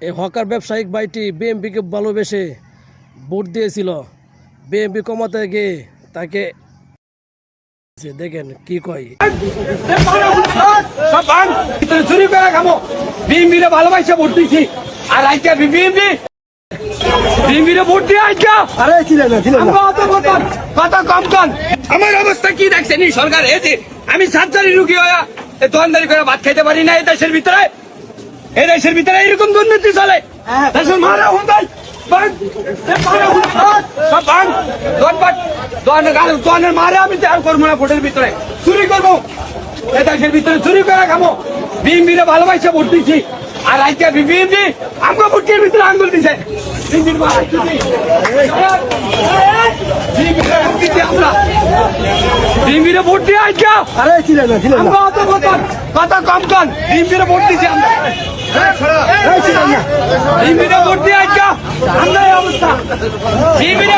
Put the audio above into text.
এই হকার ব্যবসায়িক ভাইটি বিএমপিকে ভালোবেসে ভোট দিয়েছিল। বিএমপি কমাতে গিয়ে তাকে দেখেন কি কয়। চুরি করে খাবো, বিএমপি ভালোবাসে ভোট দিচ্ছি। আর আজকে বিএমপি ভোট দিয়ে কথা কম কম। আমার অবস্থা কি দেখছেন এই সরকার? এই যে আমি সাতজারি রুগী হয়ে দোকানদারি করে ভাত খাইতে পারি না। এই দেশের ভিতরে এরকম দুর্নীতি চলে। দেশের মারা হুন্দাই মারে আমি করবো না। ভোটের ভিতরে চুরি করবো, এ দেশের ভিতরে চুরি করে খাবো। বিএমপি ভালোবাসে ভোট দিচ্ছি। আর আজকে বিএমপি আমাকে ভোটের ভিতরে আঙ্গুল দিছে। বিএমপির ভোট দিয়ে আজকে কথা কম কম। বিএমপির ভোট দিচ্ছি আমরা। বিএমপির ভোট দিয়ে আজকে আমরা এই অবস্থা। বিএমপির